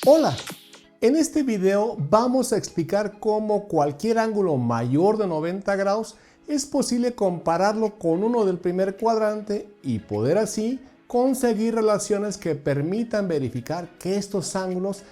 Hola, en este video vamos a explicar cómo cualquier ángulo mayor de 90 grados es posible compararlo con uno del primer cuadrante y poder así conseguir relaciones que permitan verificar que estos ángulos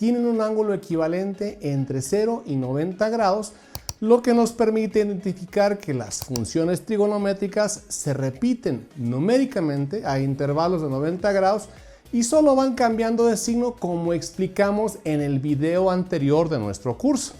tienen un ángulo equivalente entre 0 y 90 grados, lo que nos permite identificar que las funciones trigonométricas se repiten numéricamente a intervalos de 90 grados y solo van cambiando de signo como explicamos en el video anterior de nuestro curso.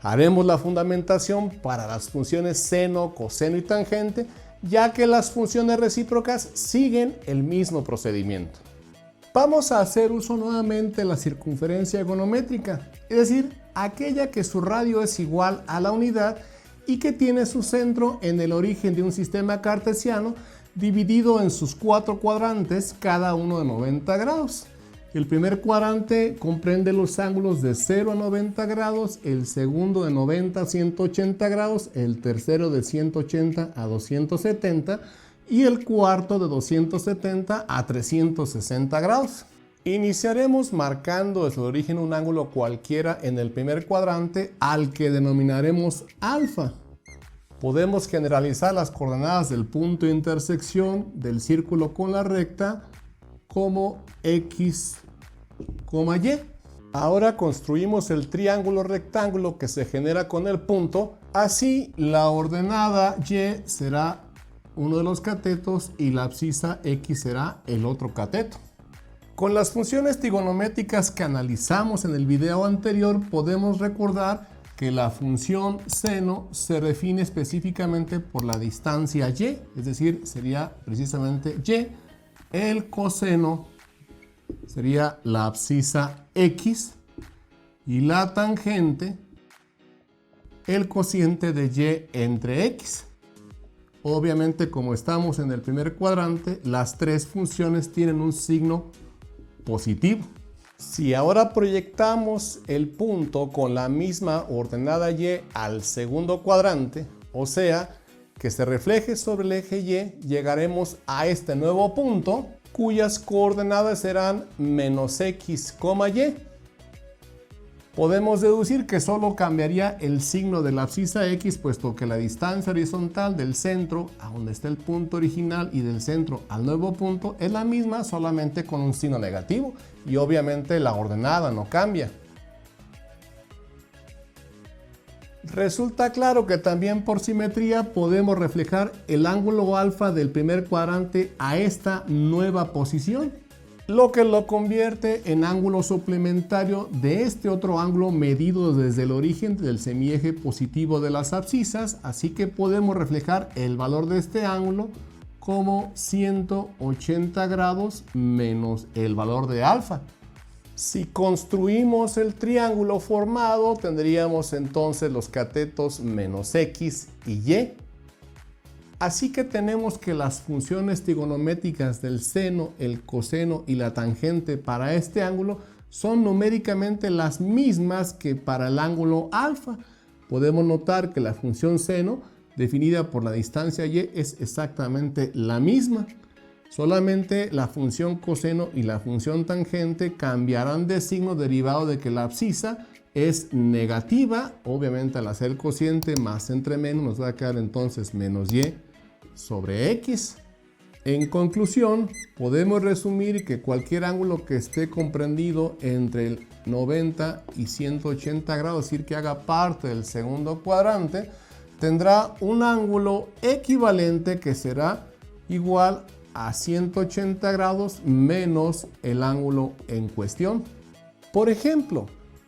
Haremos la fundamentación para las funciones seno, coseno y tangente, ya que las funciones recíprocas siguen el mismo procedimiento. Vamos a hacer uso nuevamente de la circunferencia egonométrica, es decir, aquella que su radio es igual a la unidad y que tiene su centro en el origen de un sistema cartesiano dividido en sus 4 cuadrantes, cada uno de 90 grados. El primer cuadrante comprende los ángulos de 0 a 90 grados, el segundo de 90 a 180 grados, el tercero de 180 a 270 y el cuarto de 270 a 360 grados. Iniciaremos marcando desde el origen un ángulo cualquiera en el primer cuadrante al que denominaremos alfa. Podemos generalizar las coordenadas del punto de intersección del círculo con la recta como x, y. Ahora construimos el triángulo rectángulo que se genera con el punto. Así, la ordenada y será uno de los catetos y la abscisa x será el otro cateto. Con las funciones trigonométricas que analizamos en el video anterior, podemos recordar que la función seno se define específicamente por la distancia y, es decir, sería precisamente y. El coseno sería la abscisa x y la tangente el cociente de y entre x. Obviamente, como estamos en el primer cuadrante, las tres funciones tienen un signo positivo. Si ahora proyectamos el punto con la misma ordenada y al segundo cuadrante, o sea, que se refleje sobre el eje y, llegaremos a este nuevo punto, cuyas coordenadas serán menos x, y. Podemos deducir que solo cambiaría el signo de la abscisa x, puesto que la distancia horizontal del centro a donde está el punto original y del centro al nuevo punto es la misma, solamente con un signo negativo, y obviamente la ordenada no cambia. Resulta claro que también por simetría podemos reflejar el ángulo alfa del primer cuadrante a esta nueva posición, lo que lo convierte en ángulo suplementario de este otro ángulo medido desde el origen del semieje positivo de las abscisas, así que podemos reflejar el valor de este ángulo como 180 grados menos el valor de alfa. Si construimos el triángulo formado, tendríamos entonces los catetos menos x y y. Así que tenemos que las funciones trigonométricas del seno, el coseno y la tangente para este ángulo son numéricamente las mismas que para el ángulo alfa. Podemos notar que la función seno, definida por la distancia y, es exactamente la misma. Solamente la función coseno y la función tangente cambiarán de signo derivado de que la abscisa es negativa. Obviamente, al hacer el cociente más entre menos, nos va a quedar entonces menos y sobre x. En conclusión, podemos resumir que cualquier ángulo que esté comprendido entre el 90 y 180 grados, es decir, que haga parte del segundo cuadrante, tendrá un ángulo equivalente que será igual a 180 grados menos el ángulo en cuestión. Por ejemplo,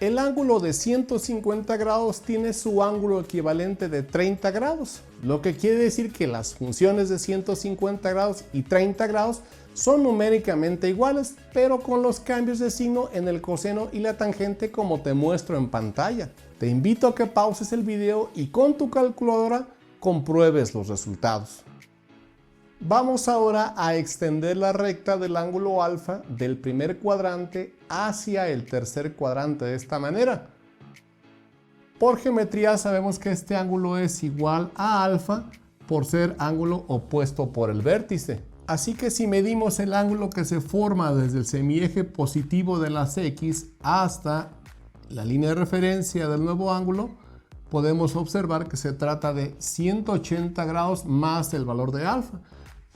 el ángulo de 150 grados tiene su ángulo equivalente de 30 grados, lo que quiere decir que las funciones de 150 grados y 30 grados son numéricamente iguales, pero con los cambios de signo en el coseno y la tangente como te muestro en pantalla. Te invito a que pauses el video y con tu calculadora compruebes los resultados. Vamos ahora a extender la recta del ángulo alfa del primer cuadrante hacia el tercer cuadrante de esta manera. Por geometría sabemos que este ángulo es igual a alfa por ser ángulo opuesto por el vértice. Así que si medimos el ángulo que se forma desde el semieje positivo de las X hasta la línea de referencia del nuevo ángulo, podemos observar que se trata de 180 grados más el valor de alfa.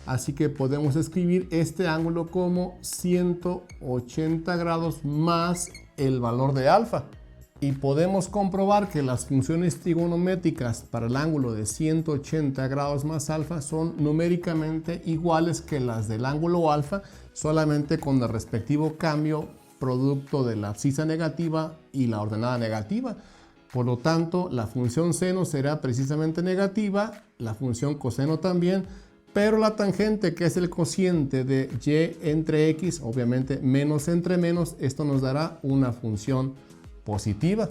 Así que podemos escribir este ángulo como 180 grados más el valor de alfa. Y podemos comprobar que las funciones trigonométricas para el ángulo de 180 grados más alfa son numéricamente iguales que las del ángulo alfa, solamente con el respectivo cambio producto de la abscisa negativa y la ordenada negativa. Por lo tanto, la función seno será precisamente negativa, la función coseno también, pero la tangente, que es el cociente de y entre x, obviamente menos entre menos, esto nos dará una función positiva.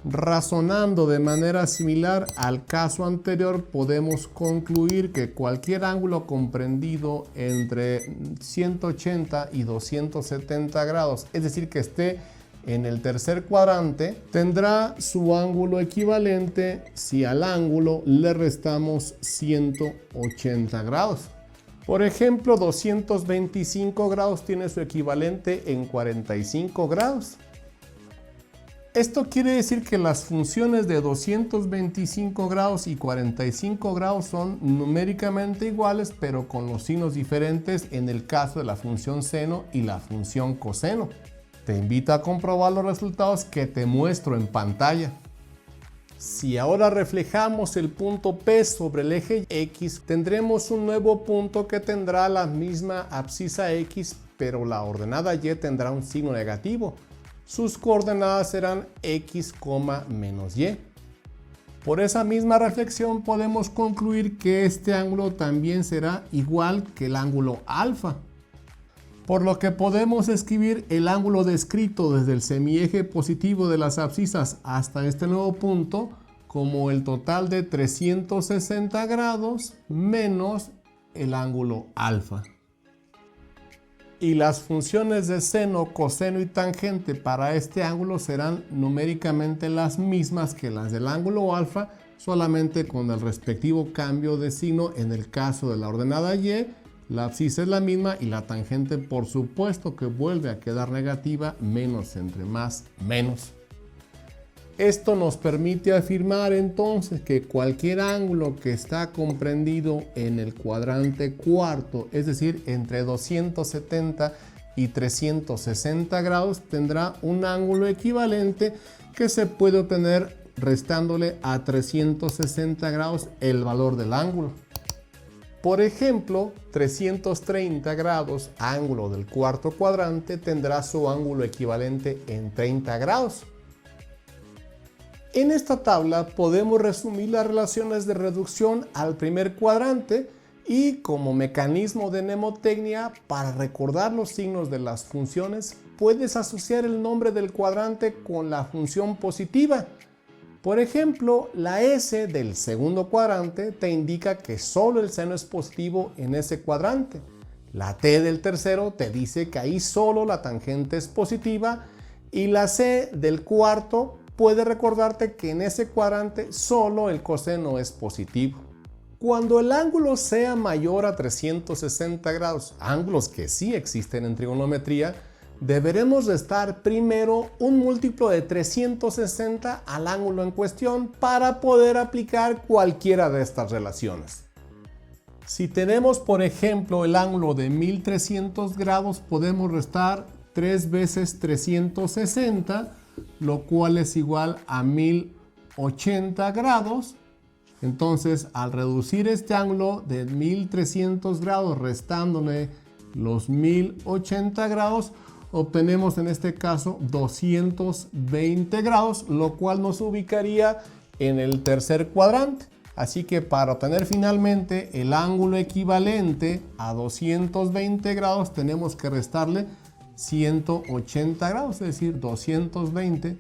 Razonando de manera similar al caso anterior, podemos concluir que cualquier ángulo comprendido entre 180 y 270 grados, es decir, que esté en el tercer cuadrante, tendrá su ángulo equivalente si al ángulo le restamos 180 grados. Por ejemplo, 225 grados tiene su equivalente en 45 grados. Esto quiere decir que las funciones de 225 grados y 45 grados son numéricamente iguales, pero con los signos diferentes en el caso de la función seno y la función coseno. Te invito a comprobar los resultados que te muestro en pantalla. Si ahora reflejamos el punto P sobre el eje X, tendremos un nuevo punto que tendrá la misma abscisa X, pero la ordenada Y tendrá un signo negativo. Sus coordenadas serán x, menos y. Por esa misma reflexión podemos concluir que este ángulo también será igual que el ángulo alfa. Por lo que podemos escribir el ángulo descrito desde el semieje positivo de las abscisas hasta este nuevo punto como el total de 360 grados menos el ángulo alfa. Y las funciones de seno, coseno y tangente para este ángulo serán numéricamente las mismas que las del ángulo alfa, solamente con el respectivo cambio de signo en el caso de la ordenada y. La abscisa es la misma y la tangente, por supuesto, que vuelve a quedar negativa, menos entre más, menos. Esto nos permite afirmar entonces que cualquier ángulo que está comprendido en el cuadrante cuarto, es decir, entre 270 y 360 grados, tendrá un ángulo equivalente que se puede obtener restándole a 360 grados el valor del ángulo. Por ejemplo, 330 grados, ángulo del cuarto cuadrante, tendrá su ángulo equivalente en 30 grados. En esta tabla podemos resumir las relaciones de reducción al primer cuadrante y como mecanismo de mnemotecnia para recordar los signos de las funciones puedes asociar el nombre del cuadrante con la función positiva. Por ejemplo, la S del segundo cuadrante te indica que solo el seno es positivo en ese cuadrante. La T del tercero te dice que ahí solo la tangente es positiva y la C del cuarto puede recordarte que en ese cuadrante solo el coseno es positivo. Cuando el ángulo sea mayor a 360 grados, ángulos que sí existen en trigonometría, deberemos restar primero un múltiplo de 360 al ángulo en cuestión para poder aplicar cualquiera de estas relaciones. Si tenemos, por ejemplo, el ángulo de 1300 grados, podemos restar 3 veces 360, lo cual es igual a 1080 grados. Entonces, al reducir este ángulo de 1300 grados restándole los 1080 grados, obtenemos en este caso 220 grados, lo cual nos ubicaría en el tercer cuadrante. Así que para obtener finalmente el ángulo equivalente a 220 grados tenemos que restarle 180 grados, es decir, 220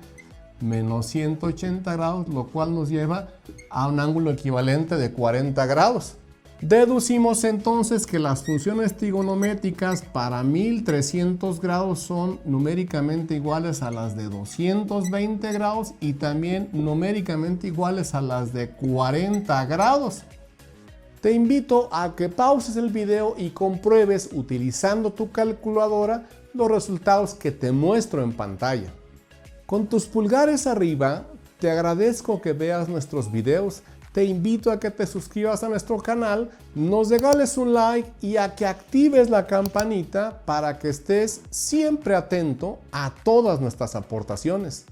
menos 180 grados, lo cual nos lleva a un ángulo equivalente de 40 grados. Deducimos entonces que las funciones trigonométricas para 1300 grados son numéricamente iguales a las de 220 grados y también numéricamente iguales a las de 40 grados. Te invito a que pauses el video y compruebes utilizando tu calculadora los resultados que te muestro en pantalla. Con tus pulgares arriba, te agradezco que veas nuestros videos. Te invito a que te suscribas a nuestro canal, nos regales un like y a que actives la campanita para que estés siempre atento a todas nuestras aportaciones.